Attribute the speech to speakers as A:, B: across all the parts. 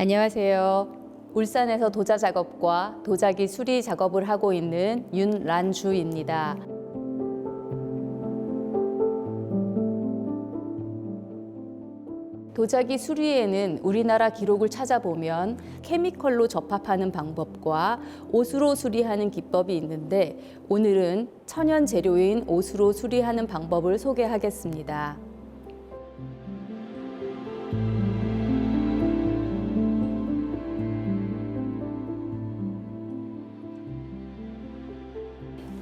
A: 안녕하세요. 울산에서 도자 작업과 도자기 수리 작업을 하고 있는 윤란주입니다. 도자기 수리에는 우리나라 기록을 찾아보면 케미컬로 접합하는 방법과 옷으로 수리하는 기법이 있는데 오늘은 천연 재료인 옷으로 수리하는 방법을 소개하겠습니다.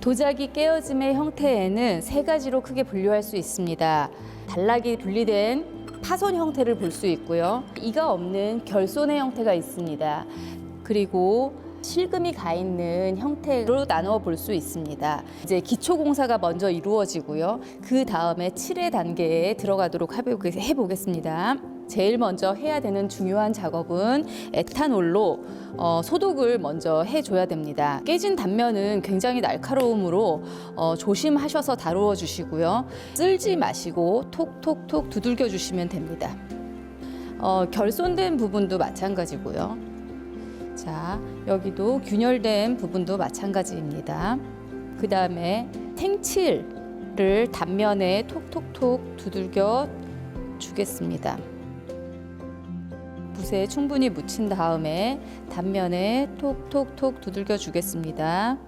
A: 도자기 깨어짐의 형태에는 세 가지로 크게 분류할 수 있습니다. 단락이 분리된 파손 형태를 볼 수 있고요. 이가 없는 결손의 형태가 있습니다. 그리고 실금이 가 있는 형태로 나누어 볼 수 있습니다. 이제 기초 공사가 먼저 이루어지고요. 그 다음에 칠해 단계에 들어가도록 해보겠습니다. 제일 먼저 해야 되는 중요한 작업은 에탄올로 소독을 먼저 해줘야 됩니다. 깨진 단면은 굉장히 날카로우므로 조심하셔서 다루어 주시고요. 쓸지 마시고 톡톡톡 두들겨 주시면 됩니다. 결손된 부분도 마찬가지고요. 자, 여기도 균열된 부분도 마찬가지입니다. 그 다음에 생칠을 단면에 톡톡톡 두들겨 주겠습니다. 붓에 충분히 묻힌 다음에 단면에 톡톡톡 두들겨 주겠습니다.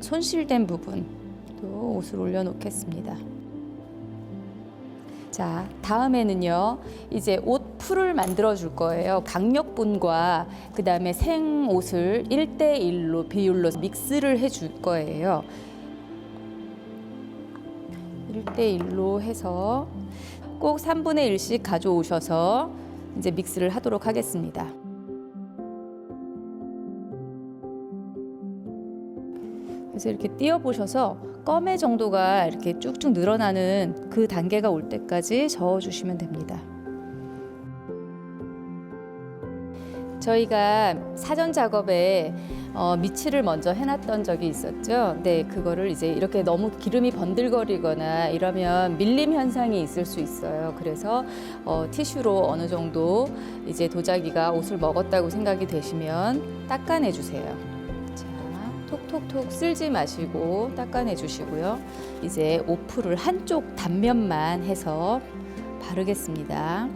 A: 손실된 부분도 옷을 올려놓겠습니다. 자, 다음에는요, 이제 옷 풀을 만들어 줄 거예요. 강력분과 그 다음에 생옷을 1대1로 비율로 믹스를 해 줄 거예요. 1대1로 해서 꼭 3분의 1씩 가져오셔서 이제 믹스를 하도록 하겠습니다. 그래서 이렇게 띄어보셔서 껌의 정도가 이렇게 쭉쭉 늘어나는 그 단계가 올 때까지 저어주시면 됩니다. 저희가 사전 작업에 미치를 먼저 해놨던 적이 있었죠. 네, 그거를 이제 이렇게 너무 기름이 번들거리거나 이러면 밀림 현상이 있을 수 있어요. 그래서 티슈로 어느 정도 이제 도자기가 옷을 먹었다고 생각이 되시면 닦아내 주세요. 톡톡톡 쓸지 마시고 닦아내 주시고요. 이제 옷풀을 한쪽 단면만 해서 바르겠습니다.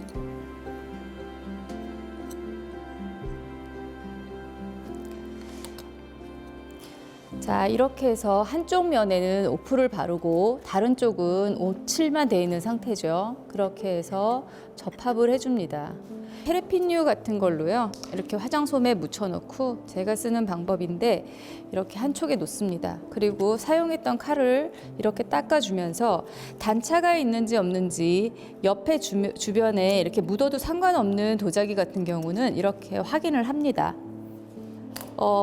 A: 자, 이렇게 해서 한쪽 면에는 옷풀을 바르고 다른 쪽은 옷칠만 되어 있는 상태죠. 그렇게 해서 접합을 해줍니다. 테레핀유 같은 걸로요. 이렇게 화장솜에 묻혀놓고 제가 쓰는 방법인데 이렇게 한쪽에 놓습니다. 그리고 사용했던 칼을 이렇게 닦아주면서 단차가 있는지 없는지 옆에 주변에 이렇게 묻어도 상관없는 도자기 같은 경우는 이렇게 확인을 합니다.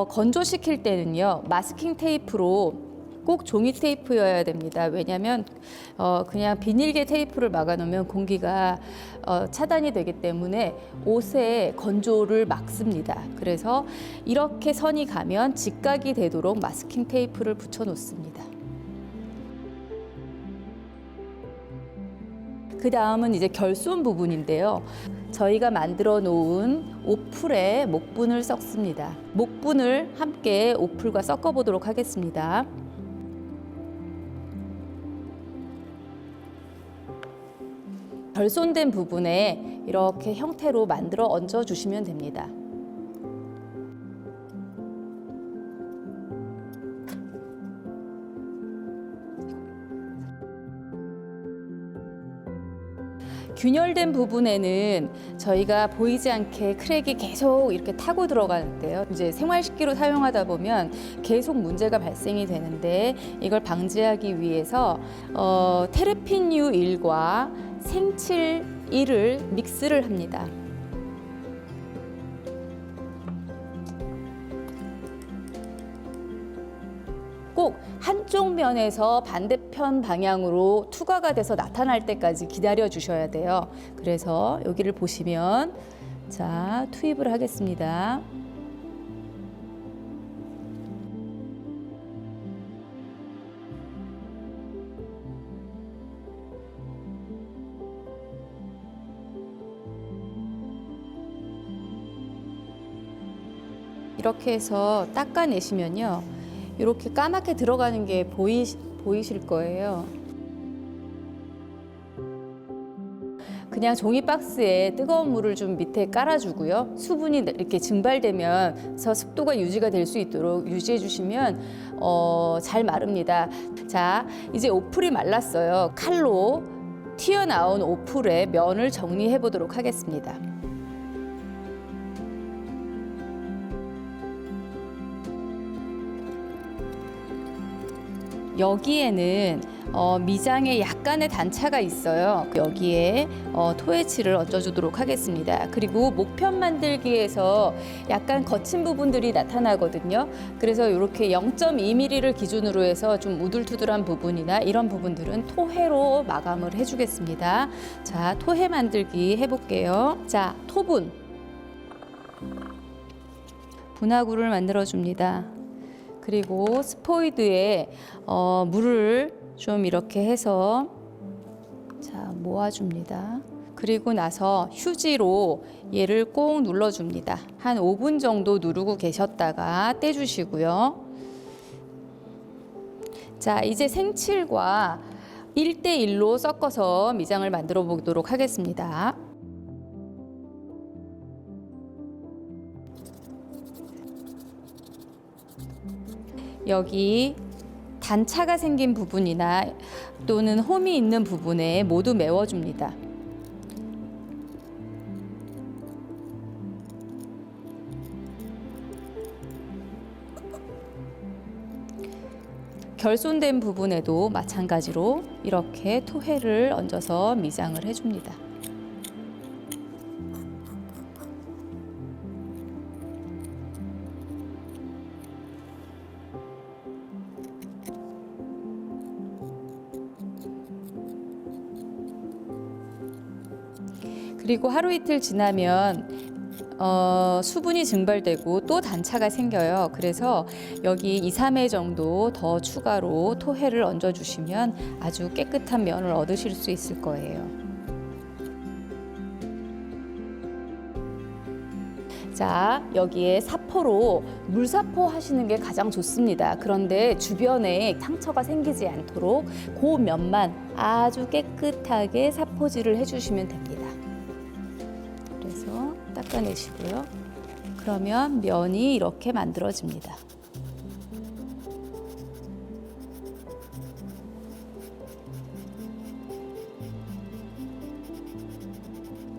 A: 건조시킬 때는요, 마스킹 테이프로 꼭 종이 테이프여야 됩니다. 왜냐하면 그냥 비닐계 테이프를 막아놓으면 공기가 차단이 되기 때문에 옷의 건조를 막습니다. 그래서 이렇게 선이 가면 직각이 되도록 마스킹 테이프를 붙여 놓습니다. 그 다음은 이제 결손 부분인데요. 저희가 만들어 놓은 옷풀에 목분을 섞습니다. 목분을 함께 옷풀과 섞어 보도록 하겠습니다. 결손된 부분에 이렇게 형태로 만들어 얹어 주시면 됩니다. 균열된 부분에는 저희가 보이지 않게 크랙이 계속 이렇게 타고 들어가는데요. 이제 생활식기로 사용하다 보면 계속 문제가 발생이 되는데 이걸 방지하기 위해서 테레핀유 1과 생칠 1을 믹스를 합니다. 꼭 한쪽 면에서 반대편 방향으로 투과가 돼서 나타날 때까지 기다려 주셔야 돼요. 그래서 여기를 보시면 자, 투입을 하겠습니다. 이렇게 해서 닦아내시면요. 이렇게 까맣게 들어가는 게 보이실 거예요. 그냥 종이 박스에 뜨거운 물을 좀 밑에 깔아주고요. 수분이 이렇게 증발되면서 습도가 유지가 될 수 있도록 유지해 주시면 잘 마릅니다. 자, 이제 오플이 말랐어요. 칼로 튀어나온 오플의 면을 정리해 보도록 하겠습니다. 여기에는 미장에 약간의 단차가 있어요. 여기에 토해칠을 얹어주도록 하겠습니다. 그리고 목편 만들기에서 약간 거친 부분들이 나타나거든요. 그래서 이렇게 0.2mm를 기준으로 해서 좀 우둘투둘한 부분이나 이런 부분들은 토해로 마감을 해주겠습니다. 자, 토해 만들기 해볼게요. 자, 토분. 분화구를 만들어줍니다. 그리고 스포이드에 물을 좀 이렇게 해서 자 모아줍니다. 그리고 나서 휴지로 얘를 꼭 눌러줍니다. 한 5분 정도 누르고 계셨다가 떼주시고요. 자, 이제 생칠과 1대1로 섞어서 미장을 만들어 보도록 하겠습니다. 여기 단차가 생긴 부분이나 또는 홈이 있는 부분에 모두 메워줍니다. 결손된 부분에도 마찬가지로 이렇게 토해를 얹어서 미장을 해줍니다. 그리고 하루 이틀 지나면 수분이 증발되고 또 단차가 생겨요. 그래서 여기 2, 3회 정도 더 추가로 토해를 얹어주시면 아주 깨끗한 면을 얻으실 수 있을 거예요. 자, 여기에 사포로 물사포 하시는 게 가장 좋습니다. 그런데 주변에 상처가 생기지 않도록 그 면만 아주 깨끗하게 사포질을 해주시면 됩니다. 그래서 닦아내시고요. 그러면 면이 이렇게 만들어집니다.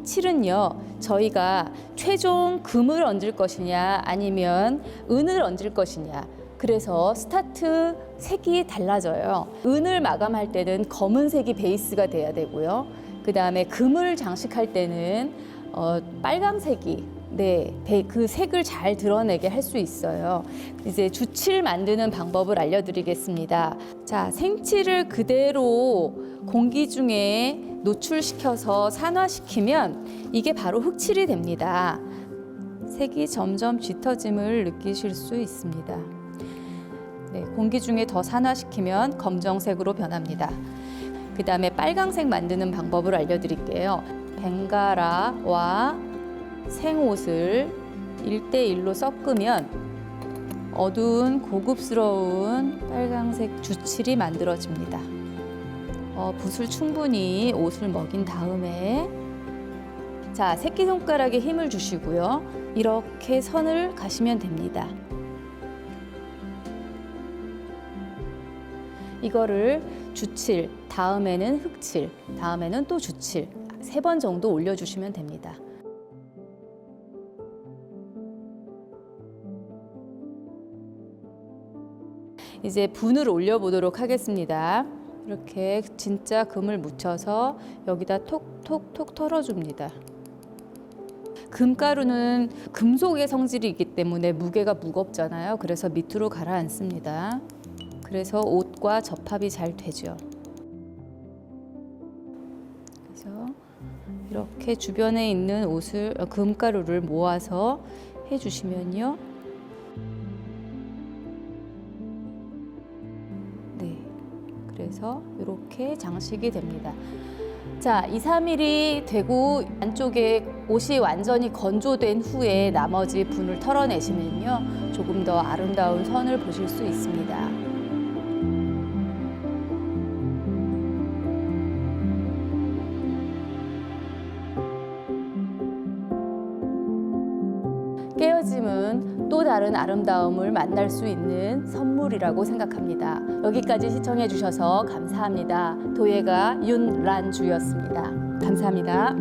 A: 칠은요, 저희가 최종 금을 얹을 것이냐 아니면 은을 얹을 것이냐, 그래서 스타트 색이 달라져요. 은을 마감할 때는 검은색이 베이스가 돼야 되고요. 그 다음에 금을 장식할 때는 빨강색이 그 색을 잘 드러내게 할 수 있어요. 이제 주칠 만드는 방법을 알려드리겠습니다. 자, 생칠을 그대로 공기 중에 노출시켜서 산화시키면 이게 바로 흑칠이 됩니다. 색이 점점 짙어짐을 느끼실 수 있습니다. 네, 공기 중에 더 산화시키면 검정색으로 변합니다. 그 다음에 빨강색 만드는 방법을 알려드릴게요. 벵가라와 생옷을 1대1로 섞으면 어두운 고급스러운 빨강색 주칠이 만들어집니다. 붓을 충분히 옷을 먹인 다음에 자, 새끼손가락에 힘을 주시고요. 이렇게 선을 가시면 됩니다. 이거를 주칠, 다음에는 흑칠, 다음에는 또 주칠 3번 정도 올려주시면 됩니다. 이제 분을 올려보도록 하겠습니다. 이렇게 진짜 금을 묻혀서 여기다 톡톡톡 털어줍니다. 금가루는 금속의 성질이 있기 때문에 무게가 무겁잖아요. 그래서 밑으로 가라앉습니다. 그래서 옷과 접합이 잘 되죠. 그래서 이렇게 주변에 있는 옷을 금가루를 모아서 해주시면요. 네, 그래서 이렇게 장식이 됩니다. 자, 2, 3일이 되고 안쪽에 옷이 완전히 건조된 후에 나머지 분을 털어내시면요. 조금 더 아름다운 선을 보실 수 있습니다. 깨어짐은 또 다른 아름다움을 만날 수 있는 선물이라고 생각합니다. 여기까지 시청해 주셔서 감사합니다. 도예가 윤란주였습니다. 감사합니다.